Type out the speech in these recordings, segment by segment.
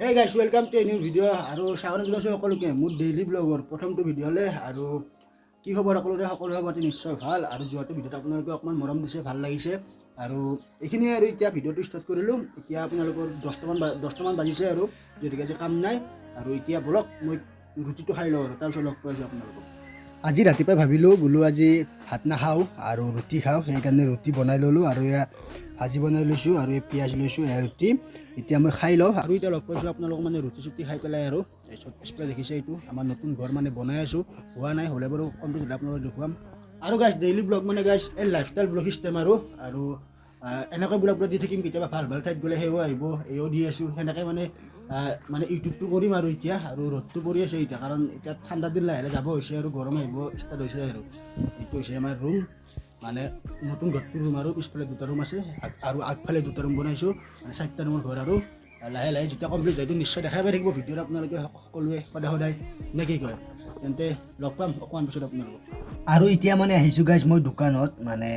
Hey guys, welcome to a new video. আৰু স্বাগতম জনাইছো সকলোকে মোৰ ডেইলি ব্লগৰ প্ৰথমটো ভিডিঅ'লে আৰু কি খবৰ সকলোৰে পাতি নিশ্চয় ভাল আৰু যোৱাটো ভিডিঅ'ত আপোনালোকে অকমান মৰম দিছে ভাল লাগিছে আৰু এইখিনি আৰু এতিয়া ভিডিঅ'টো ষ্টাৰ্ট কৰিলো এতিয়া আপোনালোকৰ 10টা মান বাজিছে আৰু যদিকে যে কাম নাই আৰু এতিয়া বলক মই ৰুটিটো খাই লওঁ আৰু তাৰপিছত লগ পাইছো আপোনালোকক আজি ৰাতিপুৱা ভাবিলো বোলো আজি ভাত নাখাওঁ আৰু ৰুটি খাওঁ সেইকাৰণে ৰুটি বনাই ললো আৰু এয়া ভাজি বনাই লৈছোঁ আৰু এই পিঁয়াজ লৈছোঁ এয়া ৰুটি এতিয়া মই খাই লওঁ আৰু এতিয়া লগ পাইছোঁ আপোনালোকক মানে ৰুটি চুটি খাই পেলাই আৰু তাৰপিছত পিছফালে দেখিছে এইটো আমাৰ নতুন ঘৰ মানে বনাই আছোঁ হোৱা নাই হ'লে বাৰু কমপ্লিট হ'লে আপোনালোকক দেখুৱাম আৰু গাইছ ডেইলি ব্লগ মানে গাইছ এই লাইফষ্টাইল ব্লগ চিষ্টেম আৰু এনেকৈ ব্লগ দি থাকিম কেতিয়াবা ভাল ভাল ঠাইত গ'লে সেও আহিব এও দি আছোঁ সেনেকৈ মানে ইউটিউবটো কৰিম আৰু এতিয়া আৰু ৰ'দটো পৰি আছে এতিয়া কাৰণ এতিয়া ঠাণ্ডা দিন লাহে লাহে যাব হৈছে আৰু গৰম আহিব ষ্টাৰ্ট হৈছে আৰু এইটো হৈছে আমাৰ ৰুম মানে নতুন ঘৰটোৰ ৰুম আৰু পিছফালে দুটা ৰুম আছে আৰু আগফালে দুটা ৰুম বনাইছোঁ মানে 4টা ৰুমৰ ঘৰ আৰু লাহে লাহে যেতিয়া কমপ্লিট হয়তো নিশ্চয় দেখাই পাই থাকিব ভিডিঅ'ত আপোনালোকে সকলোৱে সদায় নে কি কয় তেন্তে লগ পাম অকণমান পিছত আপোনালোকক আৰু এতিয়া মানে আহিছোঁ গাইছ মই দোকানত মানে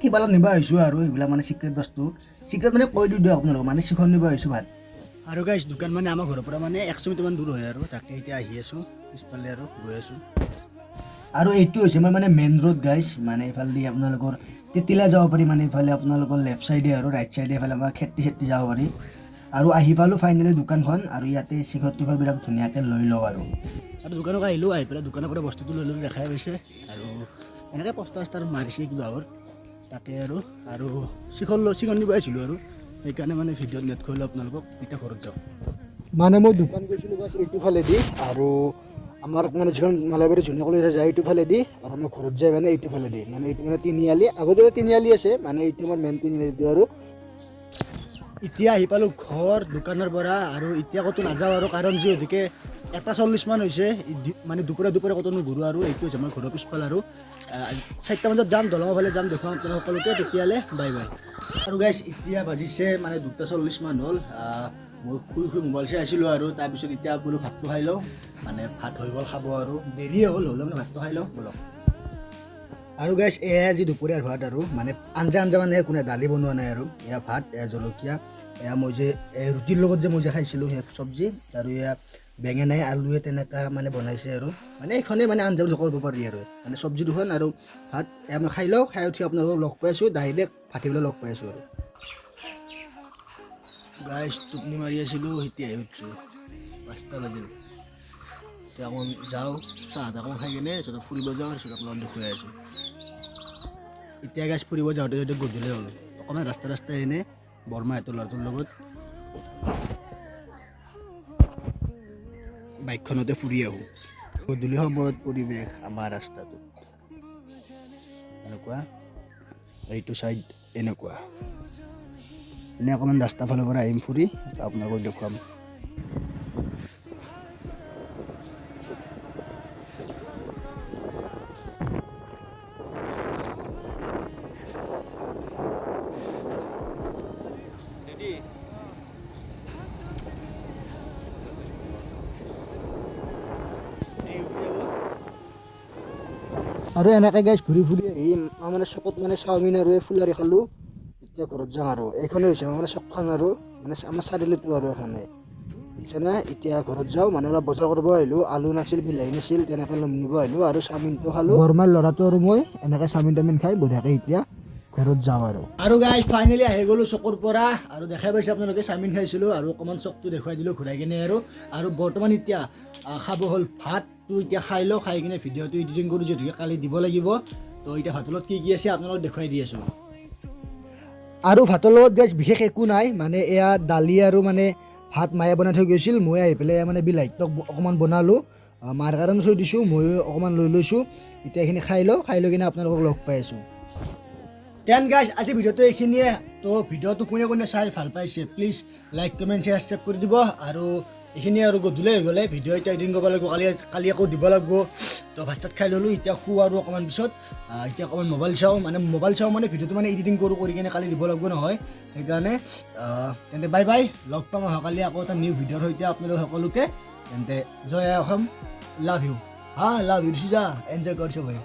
কিবা অলপ নিব আহিছোঁ আৰু এইবিলাক মানে চিক্ৰেট বস্তু চিক্ৰেট মানে কৈ দিওঁ আপোনালোকক মানে চিখন নিব আহিছোঁ ভাত আৰু গাইছ দোকান মানে আমাৰ ঘৰৰ পৰা মানে 100 মিটাৰমান দূৰ হয় আৰু তাকে এতিয়া আহি আছোঁ পিছফালে আৰু গৈ আছোঁ আৰু এইটো হৈছে মই মানে মেইন ৰোড গাইছ মানে এইফালে আপোনালোকৰ তেতিলা যাব পাৰি মানে এইফালে আপোনালোকৰ লেফ্ট চাইডে আৰু ৰাইট চাইডে এইফালে আমাৰ খেতি যাব পাৰি আৰু আহি পালোঁ ফাইনেলি দোকানখন আৰু ইয়াতে চিখৰ টিখৰবিলাক ধুনীয়াকৈ লৈ লওঁ আৰু দোকানত আহিলোঁ আহি পেলাই দোকানৰ পৰা বস্তুটো লৈ লৈ দেখাই পাইছে আৰু এনেকৈ পষ্টাৰ মাৰিছে কিবা হ'ল তাকে আৰু চিখন নিব আহিছিলোঁ আৰু সেইকাৰণে মানে ভিডিঅ'ত নেট কৰিলোঁ আপোনালোকক এতিয়া ঘৰত যাওঁ মানে মই দোকান গৈছিলোঁ বাছ এইটো ফালেদি আৰু আমাৰ মানে যিখন মালাবাৰী ধুনীয়া কলেজ যায় এইটো ফালেদি আৰু আমাৰ ঘৰত যায় মানে এইটো ফালেদি মানে এইটো মানে তিনিআলি আগতে তিনিআলি আছে মানে এইটো আমাৰ মেইন তিনিআলিটো আৰু এতিয়া আহি পালোঁ ঘৰ দোকানৰ পৰা আৰু এতিয়া ক'তো নাযাওঁ আৰু কাৰণ যিহেতুকে 1:40 মান হৈছে মানে দুপৰীয়া ক'তো নুঘূৰোঁ আৰু এইটো হৈছে আমাৰ ঘৰৰ পিছফাল আৰু 4টা বজাত যাম দলঙৰ ফালে যাম দেখুৱাম আপোনালোক সকলোকে তেতিয়ালৈ বাই বাই আৰু গাইছ এতিয়া বাজিছে মানে 2:40 মান হ'ল মই শুই মোবাইল চাই আছিলোঁ আৰু তাৰপিছত এতিয়া বোলো ভাতটো খাই লওঁ মানে ভাত হৈ গ'ল খাব আৰু দেৰিয়ে হ'ল হ'লেও মানে ভাতটো খাই লওঁ বলক আৰু গাইছ এয়া যি দুপৰীয়াৰ ভাত আৰু মানে আঞ্জা মানে একো নাই দালি বনোৱা নাই আৰু এয়া ভাত এয়া জলকীয়া এয়া মই যে ৰুটিৰ লগত যে মই যে খাইছিলোঁ সেই চব্জি আৰু এয়া বেঙেনাই আলুৱে তেনেকুৱা মানে বনাইছে আৰু মানে এইখনেই মানে আঞ্জা বুলি কৰিব পাৰি আৰু মানে চব্জি দুখন আৰু ভাত এয়া মই খাই লওঁ খাই উঠি আপোনালোকক লগ পাই আছোঁ ডাইৰেক্ট ভাতিবলৈ লগ পাই আছোঁ আৰু গাইছ টোপনি মাৰি আছিলোঁ এতিয়াহে উঠিছোঁ 5টা বাজিল এতিয়া অকণ যাওঁ চাহ অকণ খাই কিনে তাৰপিছত ফুৰিব যাওঁ তাৰপিছত আপোনালোকক দেখুৱাই আছোঁ এতিয়া গাইছ ফুৰিব যাওঁতে গধূলি হ'ল অকণমান ৰাস্তা এনে বৰমাহঁতৰ ল'ৰাটোৰ লগত বাইকখনতে ফুৰি আহোঁ গধূলি সময়ত পৰিৱেশ আমাৰ ৰাস্তাটো এনেকুৱা এইটো চাইড এনেকুৱা এনে অকণমান ৰাস্তাৰ ফালৰ পৰা আহিম ফুৰি আপোনালোকক দেখুৱাম আৰু এনেকৈ গাইছ ঘূৰি ফুৰি আহি মানে চকত মানে চাওমিন আৰু ফুলাৰি খালোঁ এতিয়া ঘৰত যাওঁ আৰু এইখনেই হৈছে মানে চকখন আৰু মানে আমাৰ চাৰিআলিটো আৰু এখনে বুজিছেনে এতিয়া ঘৰত যাওঁ মানে অলপ বজাৰ কৰিব আহিলোঁ আলু নাছিল বিলাহী নাছিল তেনেকৈ নিব আহিলোঁ আৰু চাওমিনটো খালোঁ বৰমাৰ ল'ৰাটো আৰু মই এনেকৈ চাওমিন খাই বঢ়িয়াকৈ এতিয়া ঘৰত যাওঁ আৰু গাইছ ফাইনেলি আহি গ'লোঁ চকৰ পৰা আৰু দেখাই পাইছে আপোনালোকে চাওমিন খাইছিলোঁ আৰু অকণমান চকটো দেখুৱাই দিলোঁ ঘূৰাই কিনে আৰু বৰ্তমান এতিয়া খাব হ'ল ভাতটো এতিয়া খাই লওঁ খাই কিনে ভিডিঅ'টো এডিটিং কৰোঁ যিহেতুকে কালি দিব লাগিব তো এতিয়া ভাতৰ লগত কি আছে আপোনালোকক দেখুৱাই দি আছোঁ আৰু ভাতৰ লগত গাইছ বিশেষ একো নাই মানে এয়া দালি আৰু মানে ভাত মায়ে বনাই থৈ গৈছিল মই আহি পেলাই মানে বিলাহীটো অকণমান বনালোঁ মাৰ কাৰণে থৈ দিছোঁ ময়ো অকণমান লৈ লৈছোঁ এতিয়া এইখিনি খাই লৈ কিনে আপোনালোকক লগ পাই আছোঁ দেন গাইছ আজি ভিডিঅ'টো এইখিনিয়ে তো ভিডিঅ'টো কোনে চাই ভাল পাইছে please like comment share subscribe কৰি দিব আৰু এইখিনি আৰু গধূলি হৈ গ'লে ভিডিঅ' এতিয়া এডিটিং কৰিব লাগিব কালি আকৌ দিব লাগিব তো ভাত চাত খাই ল'লোঁ এতিয়া শু আৰু অকণমান পিছত এতিয়া অকণমান মোবাইল চাওঁ মানে ভিডিঅ'টো মানে এডিটিং কৰি কিনে কালি দিব লাগিব নহয় সেইকাৰণে তেন্তে বাই বাই লগ পাম অহাকালি আকৌ এটা নিউ ভিডিঅ'ৰ সৈতে আপোনালোক সকলোকে তেন্তে জয় Assam love you love you যা এনজয় কৰিছোঁ ভাই